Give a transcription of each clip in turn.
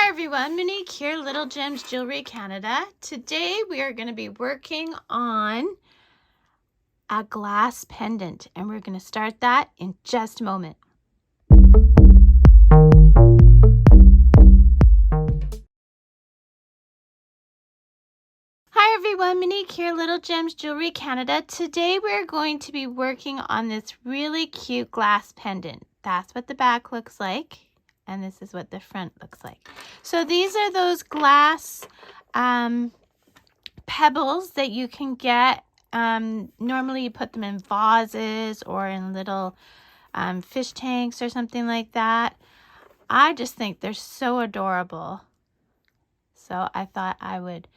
Hi everyone, Monique here, Little Gems Jewelry Canada. Today we are going to be working on a glass pendant and we're going to start that in just a moment. Hi everyone, Monique here, Little Gems Jewelry Canada. Today we're going to be working on this really cute glass pendant. That's what the back looks like. And this is what the front looks like. So these are those glass pebbles that you can get. Normally you put them in vases or in little fish tanks or something like that. I just think they're so adorable. So I thought I would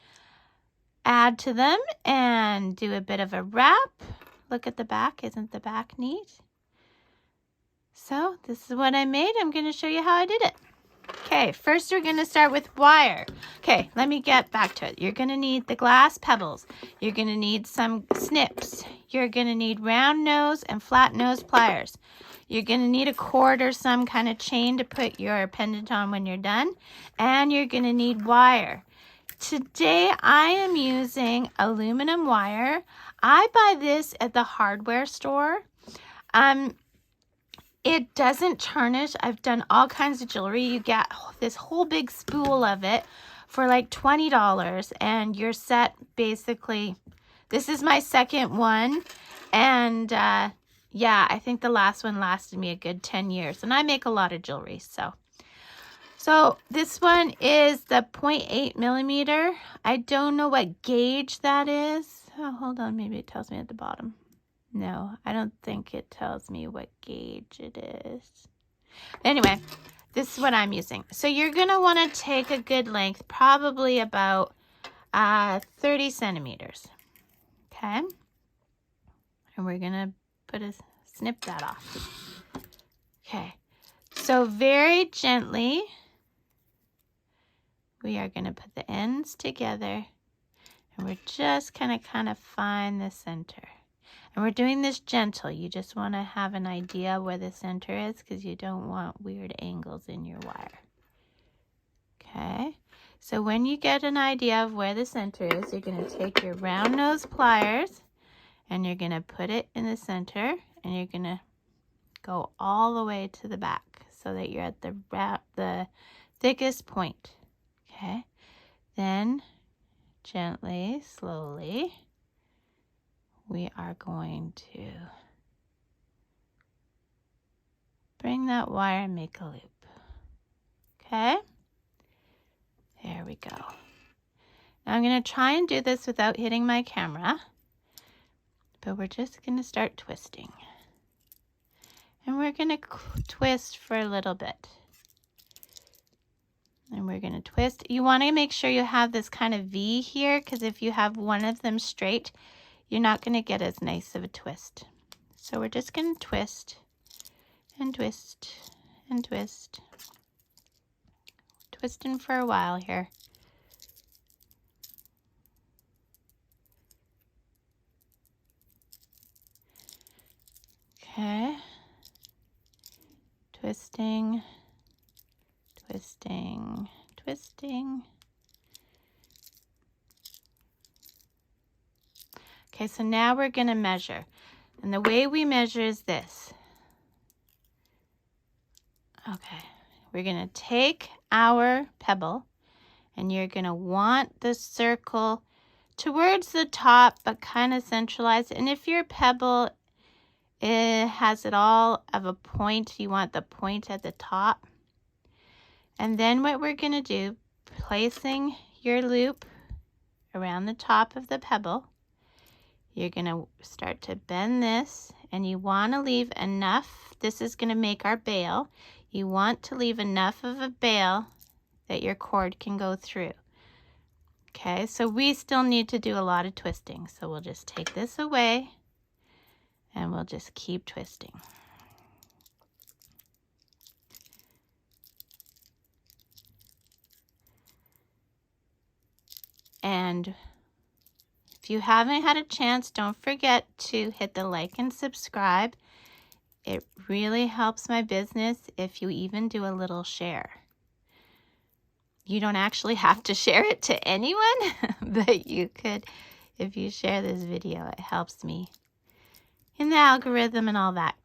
add to them and do a bit of a wrap. Look at the back. Isn't the back neat? So this is what I made. I'm going to show you how I did it. Okay, first we're going to start with wire. Okay, let me get back to it. You're going to need the glass pebbles. You're going to need some snips. You're going to need round nose and flat nose pliers. You're going to need a cord or some kind of chain to put your pendant on when you're done. And you're going to need wire. Today I am using aluminum wire. I buy this at the hardware store. It doesn't tarnish. I've done all kinds of jewelry. You get this whole big spool of it for like $20 and you're set basically. This is my second one and yeah, I think the last one lasted me a good 10 years and I make a lot of jewelry. So this one is the 0.8 millimeter. I don't know what gauge that is. Oh, hold on, maybe it tells me at the bottom. No, I don't think it tells me what gauge it is. Anyway, this is what I'm using. So you're going to want to take a good length, probably about 30 centimeters. Okay. And we're going to snip that off. Okay. So very gently, we are going to put the ends together and we're just going to kind of find the center. And we're doing this gentle. You just want to have an idea where the center is because you don't want weird angles in your wire. Okay, so when you get an idea of where the center is, you're going to take your round nose pliers and you're going to put it in the center and you're going to go all the way to the back so that you're at the thickest point. Okay, then gently, slowly, we are going to bring that wire and make a loop. Okay? There we go. Now I'm going to try and do this without hitting my camera, but we're just going to start twisting. And we're going to twist for a little bit. And we're going to twist. You want to make sure you have this kind of V here, because if you have one of them straight, you're not going to get as nice of a twist. So we're just going to twist and twist and twist. Twisting for a while here. Okay. Twisting, twisting, twisting. Okay, so now we're going to measure. And the way we measure is this. Okay, we're going to take our pebble and you're going to want the circle towards the top but kind of centralized. And if your pebble has it all of a point, you want the point at the top. And then what we're going to do, placing your loop around the top of the pebble, you're going to start to bend this and you want to leave enough. This is going to make our bail. You want to leave enough of a bail that your cord can go through. Okay, so we still need to do a lot of twisting. So we'll just take this away and we'll just keep twisting. And if you haven't had a chance, don't forget to hit the like and subscribe. It really helps my business if you even do a little share. You don't actually have to share it to anyone, but you could if you share this video. It helps me in the algorithm and all that.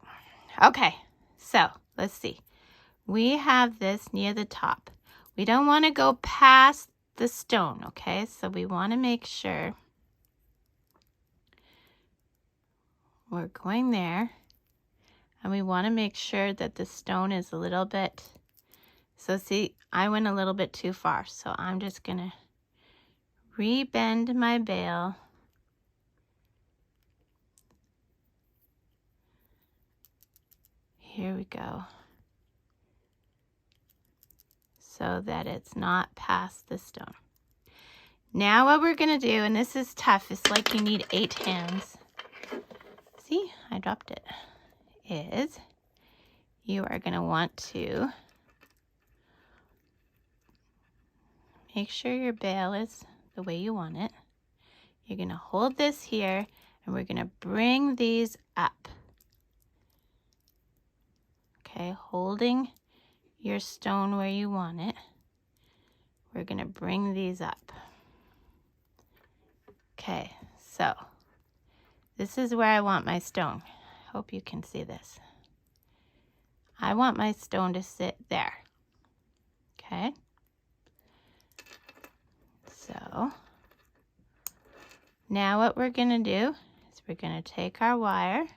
Okay, so let's see. We have this near the top. We don't want to go past the stone, okay? So we want to make sure we're going there, and we want to make sure that the stone is a little bit, so see, I went a little bit too far, so I'm just going to rebend my bail. Here we go. So that it's not past the stone. Now what we're going to do, and this is tough, it's like you need 8 hands. See, I dropped it. Is you are going to want to make sure your bail is the way you want it. You're going to hold this here, and we're going to bring these up. Okay, holding your stone where you want it. We're going to bring these up. Okay, so this is where I want my stone. Hope you can see this. I want my stone to sit there. Okay. So now what we're going to do is we're going to take our wire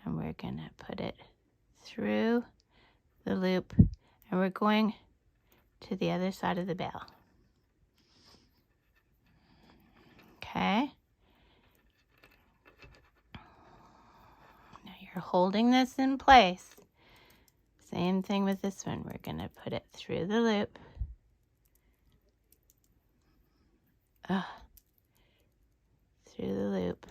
and we're going to put it through the loop, and we're going to the other side of the bail. Okay. Now you're holding this in place. Same thing with this one. We're going to put it through the loop. Through the loop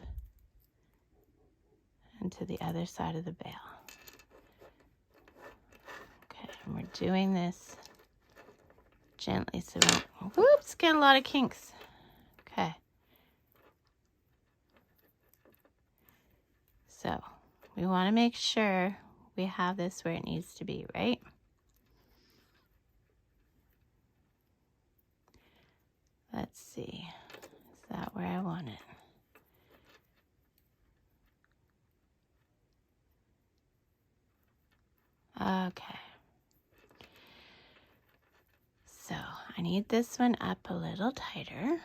and to the other side of the bail. Okay, and we're doing this gently so we don't, whoops, get a lot of kinks. Okay. So we want to make sure we have this where it needs to be, right? Let's see. Is that where I want it? Okay. So I need this one up a little tighter.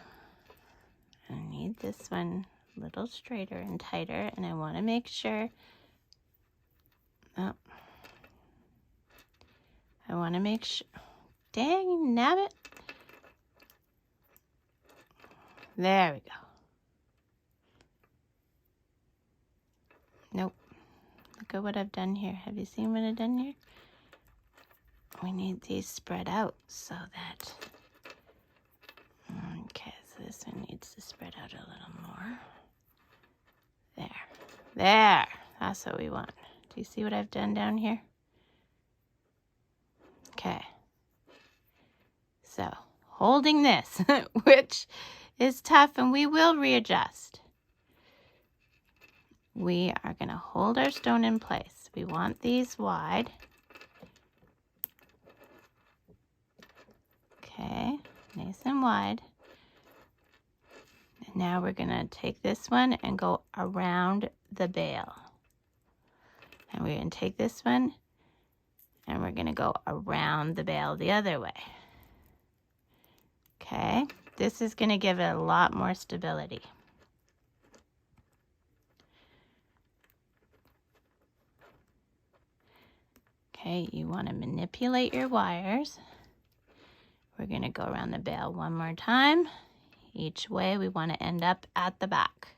I need this one a little straighter and tighter, and I want to make sure, I want to make sure, dang nabbit. There we go. Nope. Look at what I've done here. Have you seen what I've done here? We need these spread out so that, okay, so this one needs to spread out a little more. There, that's what we want. Do you see what I've done down here? Okay. So, holding this, which is tough, and we will readjust. We are going to hold our stone in place. We want these wide. Okay, nice and wide. And now we're going to take this one and go around the bail. And we're going to take this one and we're going to go around the bail the other way. Okay, this is going to give it a lot more stability. Okay, you want to manipulate your wires. We're going to go around the bail one more time. Each way we want to end up at the back.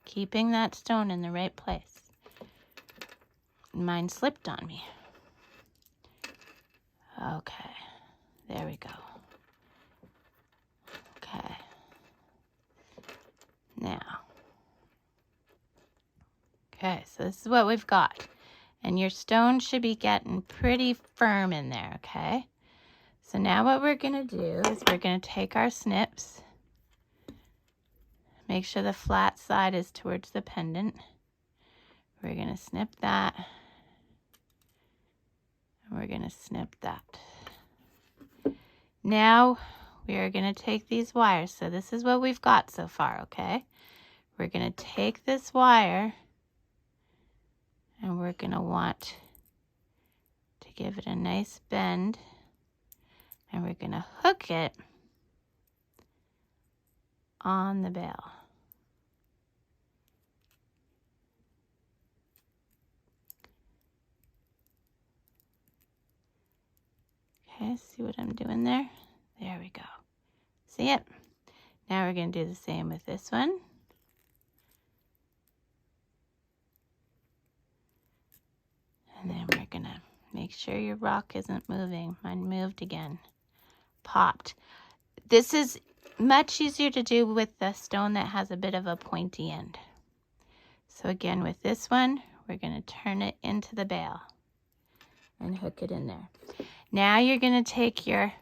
Keeping that stone in the right place. Mine slipped on me. Okay, there we go. Okay. Now. Okay, so this is what we've got. And your stone should be getting pretty firm in there, okay? So now what we're going to do is we're going to take our snips. Make sure the flat side is towards the pendant. We're going to snip that. And we're going to snip that. Now we are going to take these wires. So this is what we've got so far, okay? We're going to take this wire and we're going to want to give it a nice bend, and we're going to hook it on the bail. Okay, see what I'm doing there? There we go. See it? Now we're going to do the same with this one. And then we're going to make sure your rock isn't moving. Mine moved again. Popped. This is much easier to do with the stone that has a bit of a pointy end. So again, with this one, we're going to turn it into the bail and hook it in there. Now you're going to take your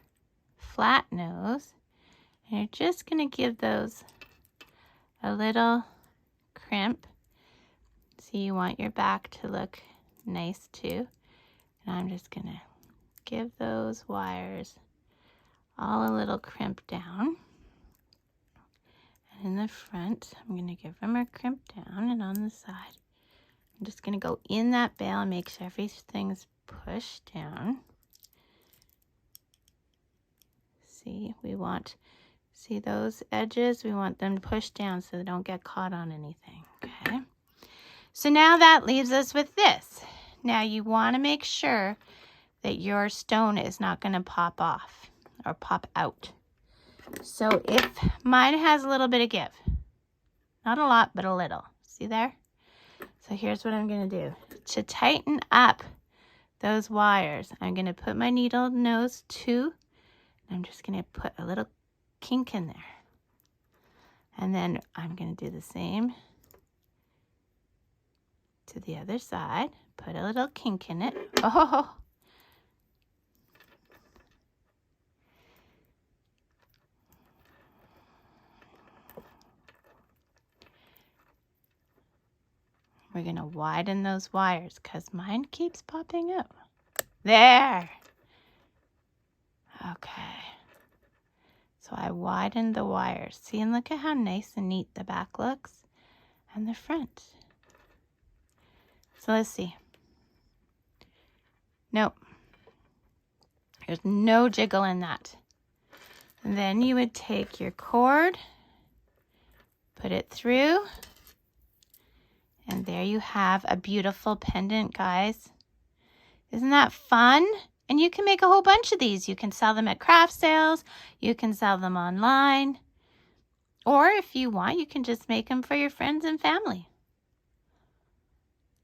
flat nose and you're just going to give those a little crimp. So you want your back to look nice too. And I'm just going to give those wires all a little crimp down. And in the front, I'm going to give them a crimp down, and on the side, I'm just going to go in that bail and make sure everything's pushed down. See, see those edges? We want them pushed down so they don't get caught on anything, okay? So now that leaves us with this. Now you want to make sure that your stone is not going to pop off or pop out. So if mine has a little bit of give, not a lot, but a little, see there? So here's what I'm going to do. To tighten up those wires, I'm going to put my needle nose to, and I'm just going to put a little kink in there. And then I'm going to do the same to the other side. Put a little kink in it. Oh! We're going to widen those wires because mine keeps popping up. There! Okay. So I widened the wires. See, and look at how nice and neat the back looks and the front. So let's see. Nope. There's no jiggle in that. And then you would take your cord, put it through, and there you have a beautiful pendant, guys. Isn't that fun? And you can make a whole bunch of these. You can sell them at craft sales. You can sell them online. Or if you want, you can just make them for your friends and family.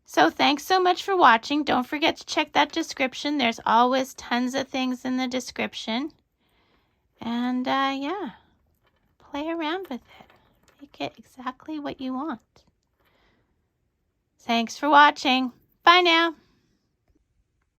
So thanks so much for watching. Don't forget to check that description. There's always tons of things in the description. And yeah, play around with it. Make it exactly what you want. Thanks for watching. Bye now.